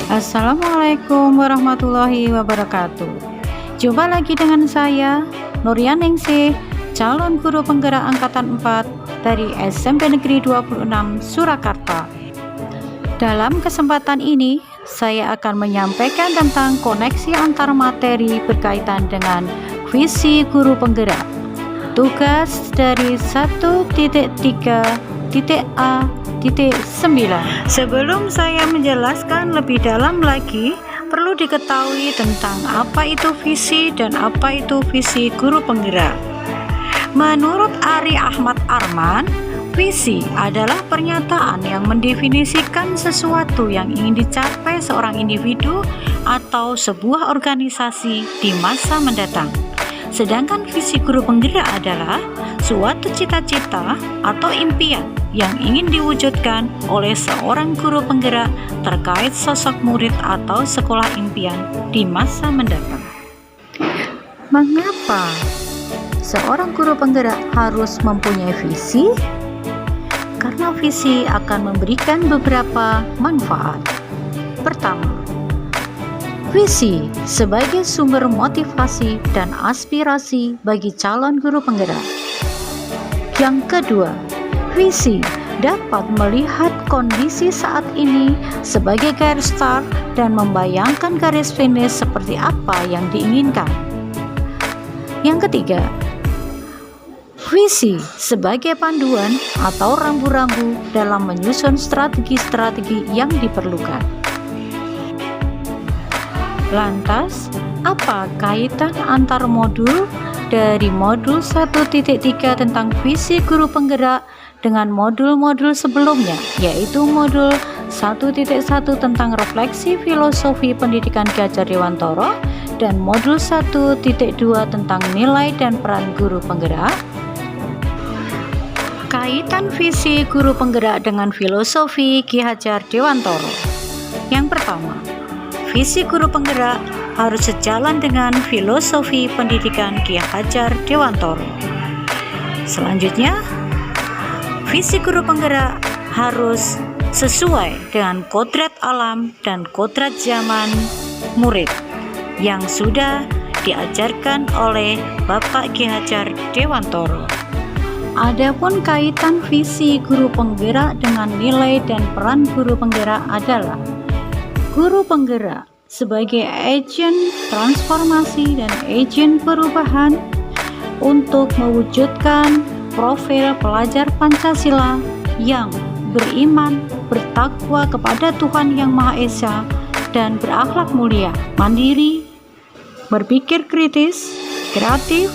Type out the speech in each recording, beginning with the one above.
Assalamualaikum warahmatullahi wabarakatuh. Jumpa lagi dengan saya, Nuryaningsih, calon guru penggerak angkatan 4 dari SMP Negeri 26 Surakarta. Dalam kesempatan ini, saya akan menyampaikan tentang koneksi antar materi berkaitan dengan visi guru penggerak. Tugas dari 1.3.A.9. Sebelum saya menjelaskan lebih dalam lagi, perlu diketahui tentang apa itu visi dan apa itu visi guru penggerak. Menurut Ari Ahmad Arman, visi adalah pernyataan yang mendefinisikan sesuatu yang ingin dicapai seorang individu atau sebuah organisasi di masa mendatang. Sedangkan visi guru penggerak adalah suatu cita-cita atau impian yang ingin diwujudkan oleh seorang guru penggerak terkait sosok murid atau sekolah impian di masa mendatang. Mengapa seorang guru penggerak harus mempunyai visi? Karena visi akan memberikan beberapa manfaat. Pertama, visi sebagai sumber motivasi dan aspirasi bagi calon guru penggerak. Yang kedua, visi dapat melihat kondisi saat ini sebagai garis start dan membayangkan garis finish seperti apa yang diinginkan. Yang ketiga, visi sebagai panduan atau rambu-rambu dalam menyusun strategi-strategi yang diperlukan. Lantas, apa kaitan antar modul dari modul 1.3 tentang visi guru penggerak dengan modul-modul sebelumnya, yaitu modul 1.1 tentang refleksi filosofi pendidikan Ki Hajar Dewantoro dan modul 1.2 tentang nilai dan peran guru penggerak? Kaitan visi guru penggerak dengan filosofi Ki Hajar Dewantoro. Yang pertama, visi guru penggerak harus sejalan dengan filosofi pendidikan Ki Hajar Dewantoro. Selanjutnya, visi guru penggerak harus sesuai dengan kodrat alam dan kodrat zaman murid yang sudah diajarkan oleh Bapak Ki Hajar Dewantoro. Adapun kaitan visi guru penggerak dengan nilai dan peran guru penggerak adalah guru penggerak sebagai agen transformasi dan agen perubahan untuk mewujudkan profil pelajar Pancasila yang beriman, bertakwa kepada Tuhan Yang Maha Esa, dan berakhlak mulia, mandiri, berpikir kritis, kreatif,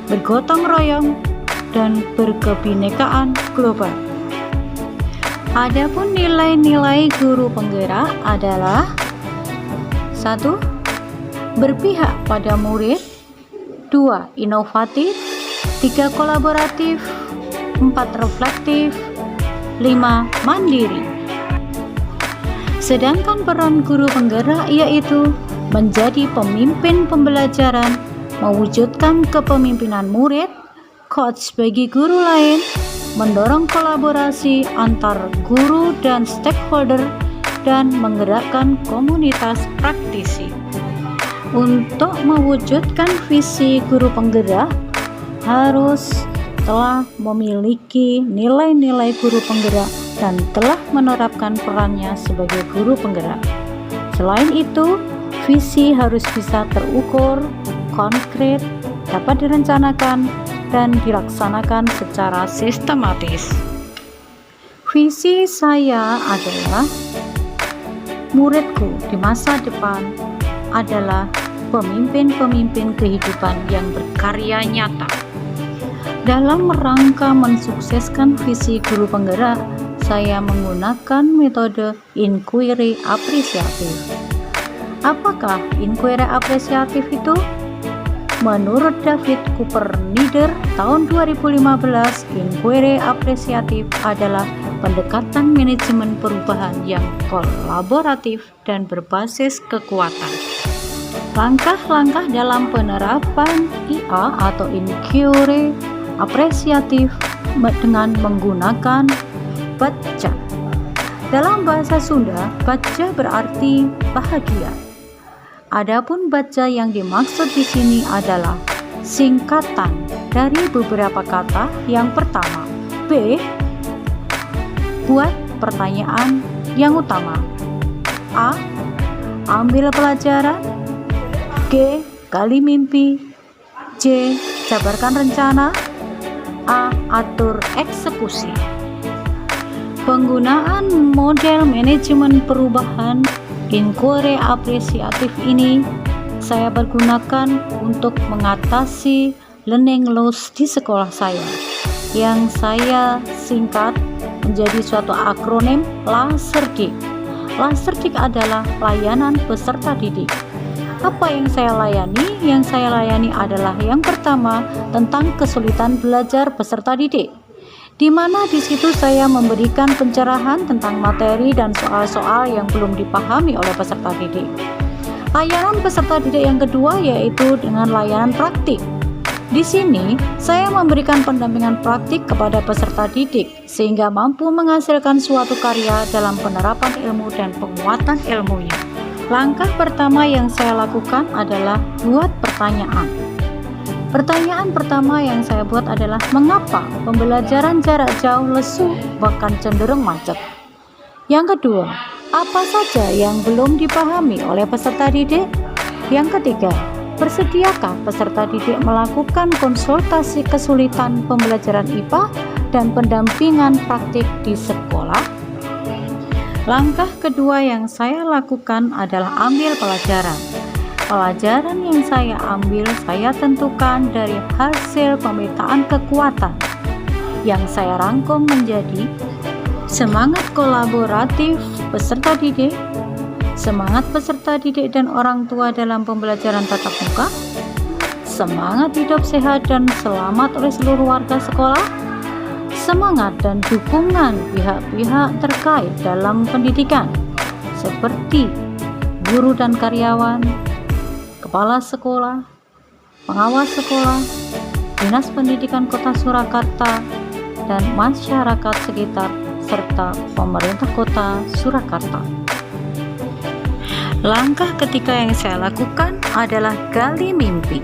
bergotong royong, dan berkebinekaan global. Adapun nilai-nilai guru penggerak adalah 1. Berpihak pada murid, 2. Inovatif, 3. Kolaboratif, 4. Reflektif, 5. Mandiri. Sedangkan peran guru penggerak yaitu menjadi pemimpin pembelajaran, mewujudkan kepemimpinan murid, coach bagi guru lain, mendorong kolaborasi antar guru dan stakeholder, dan menggerakkan komunitas praktisi. Untuk mewujudkan visi guru penggerak harus telah memiliki nilai-nilai guru penggerak dan telah menerapkan perannya sebagai guru penggerak. Selain itu, visi harus bisa terukur, konkret, dapat direncanakan, dan dilaksanakan secara sistematis. Visi saya adalah muridku di masa depan adalah pemimpin-pemimpin kehidupan yang berkarya nyata. Dalam rangka mensukseskan visi guru penggerak, saya menggunakan metode inquiry apresiatif. Apakah inquiry apresiatif itu? Menurut David Cooper Nieder tahun 2015, inquiry apresiatif adalah pendekatan manajemen perubahan yang kolaboratif dan berbasis kekuatan. Langkah-langkah dalam penerapan IA atau inquiry apresiatif dengan menggunakan baca. Dalam bahasa Sunda, baja berarti bahagia. Adapun baja yang dimaksud di sini adalah singkatan dari beberapa kata. Yang pertama, B, buat pertanyaan yang utama. A, ambil pelajaran. G, gali mimpi. C, jabarkan rencana. A, atur eksekusi. Penggunaan model manajemen perubahan inquiry apresiatif ini saya pergunakan untuk mengatasi learning loss di sekolah saya, yang saya singkat menjadi suatu akronim LASERDIK. LASERDIK adalah layanan peserta didik. Apa yang saya layani? Yang saya layani adalah yang pertama tentang kesulitan belajar peserta didik, di mana di situ saya memberikan pencerahan tentang materi dan soal-soal yang belum dipahami oleh peserta didik. Layanan peserta didik yang kedua yaitu dengan layanan praktik. Di sini saya memberikan pendampingan praktik kepada peserta didik sehingga mampu menghasilkan suatu karya dalam penerapan ilmu dan penguatan ilmunya. Langkah pertama yang saya lakukan adalah buat pertanyaan. Pertanyaan pertama yang saya buat adalah mengapa pembelajaran jarak jauh lesu bahkan cenderung macet. Yang kedua, apa saja yang belum dipahami oleh peserta didik? Yang ketiga, bersediakah peserta didik melakukan konsultasi kesulitan pembelajaran IPA dan pendampingan praktik di sekolah? Langkah kedua yang saya lakukan adalah ambil pelajaran. Pelajaran yang saya ambil saya tentukan dari hasil pemetaan kekuatan yang saya rangkum menjadi semangat kolaboratif peserta didik, semangat peserta didik dan orang tua dalam pembelajaran tatap muka, semangat hidup sehat dan selamat oleh seluruh warga sekolah, semangat dan dukungan pihak-pihak terkait dalam pendidikan seperti guru dan karyawan, kepala sekolah, pengawas sekolah, Dinas Pendidikan Kota Surakarta, dan masyarakat sekitar serta pemerintah Kota Surakarta. Langkah ketiga yang saya lakukan adalah gali mimpi.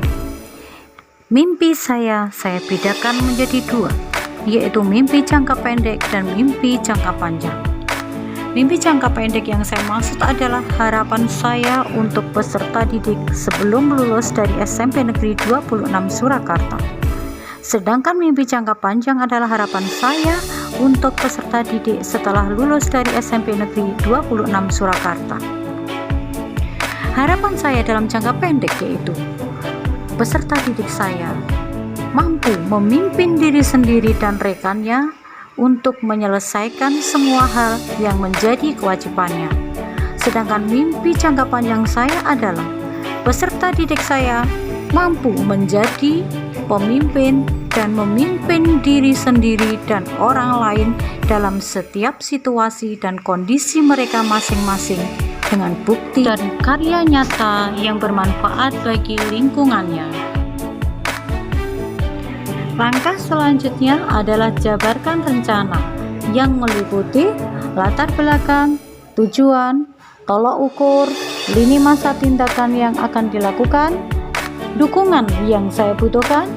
Mimpi saya bedakan menjadi dua, yaitu mimpi jangka pendek dan mimpi jangka panjang. Mimpi jangka pendek yang saya maksud adalah harapan saya untuk peserta didik sebelum lulus dari SMP Negeri 26 Surakarta. Sedangkan mimpi jangka panjang adalah harapan saya untuk peserta didik setelah lulus dari SMP Negeri 26 Surakarta. Harapan saya dalam jangka pendek yaitu peserta didik saya mampu memimpin diri sendiri dan rekannya untuk menyelesaikan semua hal yang menjadi kewajibannya. Sedangkan mimpi jangka panjang saya adalah peserta didik saya mampu menjadi pemimpin dan memimpin diri sendiri dan orang lain dalam setiap situasi dan kondisi mereka masing-masing dengan bukti dan karya nyata yang bermanfaat bagi lingkungannya. Langkah selanjutnya adalah jabarkan rencana yang meliputi latar belakang, tujuan, tolak ukur, lini masa tindakan yang akan dilakukan, dukungan yang saya butuhkan,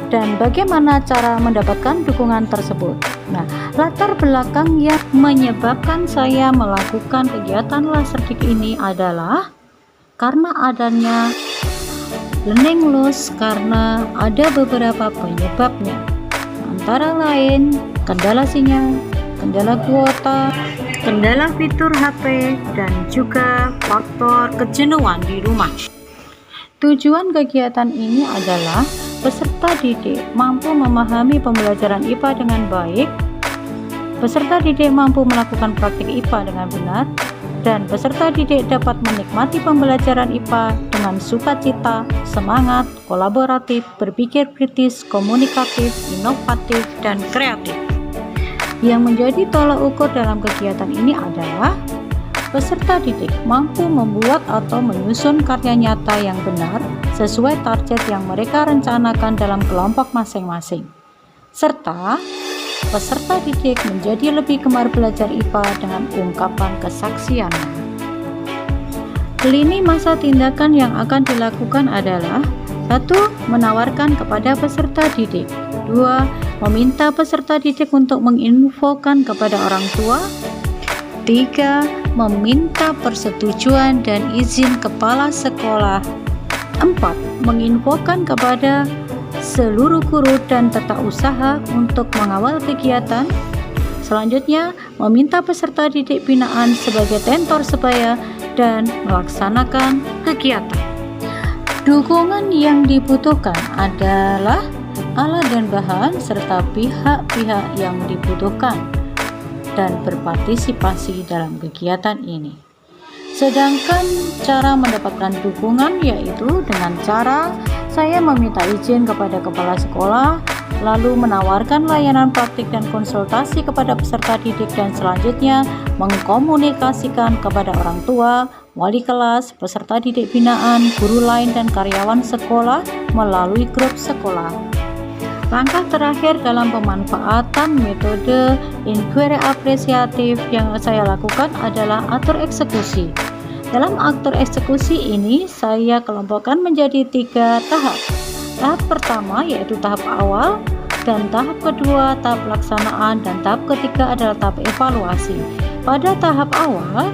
dan bagaimana cara mendapatkan dukungan tersebut. Nah, latar belakang yang menyebabkan saya melakukan kegiatan LASERDIK ini adalah karena adanya learning loss karena ada beberapa penyebabnya, antara lain kendala sinyal, kendala kuota, kendala fitur HP, dan juga faktor kejenuhan di rumah. Tujuan kegiatan ini adalah peserta didik mampu memahami pembelajaran IPA dengan baik, peserta didik mampu melakukan praktik IPA dengan benar, dan peserta didik dapat menikmati pembelajaran IPA dengan sukacita, semangat, kolaboratif, berpikir kritis, komunikatif, inovatif, dan kreatif. Yang menjadi tolak ukur dalam kegiatan ini adalah peserta didik mampu membuat atau menyusun karya nyata yang benar sesuai target yang mereka rencanakan dalam kelompok masing-masing, serta peserta didik menjadi lebih gemar belajar IPA dengan ungkapan kesaksiannya. Lini masa tindakan yang akan dilakukan adalah 1. Menawarkan kepada peserta didik. 2. Meminta peserta didik untuk menginfokan kepada orang tua. 3. Meminta persetujuan dan izin kepala sekolah. 4. Menginfokan kepada seluruh guru dan tata usaha untuk mengawal kegiatan. Selanjutnya, meminta peserta didik binaan sebagai tentor sebaya dan melaksanakan kegiatan. Dukungan yang dibutuhkan adalah alat dan bahan serta pihak-pihak yang dibutuhkan dan berpartisipasi dalam kegiatan ini. Sedangkan cara mendapatkan dukungan yaitu dengan cara saya meminta izin kepada kepala sekolah, lalu menawarkan layanan praktik dan konsultasi kepada peserta didik, dan selanjutnya mengkomunikasikan kepada orang tua, wali kelas, peserta didik binaan, guru lain, dan karyawan sekolah melalui grup sekolah. Langkah terakhir dalam pemanfaatan metode inquiry apresiatif yang saya lakukan adalah atur eksekusi. Dalam atur eksekusi ini saya kelompokkan menjadi 3 tahap. Tahap pertama yaitu tahap awal, dan tahap kedua tahap pelaksanaan, dan tahap ketiga adalah tahap evaluasi. Pada tahap awal,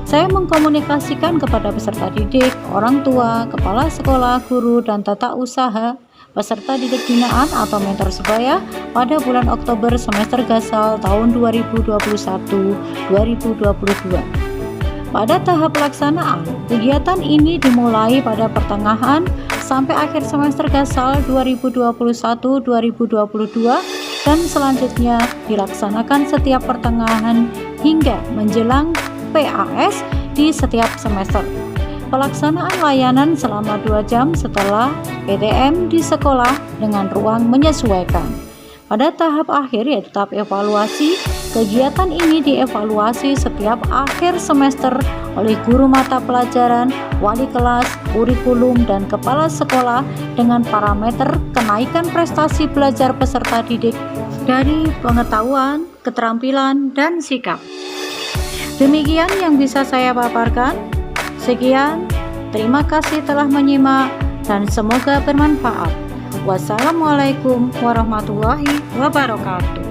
saya mengkomunikasikan kepada peserta didik, orang tua, kepala sekolah, guru, dan tata usaha, peserta didik binaan atau mentor sebaya pada bulan Oktober semester gasal tahun 2021-2022. Pada tahap pelaksanaan, kegiatan ini dimulai pada pertengahan sampai akhir semester gasal 2021-2022 dan selanjutnya dilaksanakan setiap pertengahan hingga menjelang PAS di setiap semester. Pelaksanaan layanan selama 2 jam setelah PTM di sekolah dengan ruang menyesuaikan. Pada tahap akhir yaitu tahap evaluasi, kegiatan ini dievaluasi setiap akhir semester oleh guru mata pelajaran, wali kelas, kurikulum, dan kepala sekolah dengan parameter kenaikan prestasi belajar peserta didik dari pengetahuan, keterampilan, dan sikap. Demikian yang bisa saya paparkan. Sekian, terima kasih telah menyimak dan semoga bermanfaat. Wassalamualaikum warahmatullahi wabarakatuh.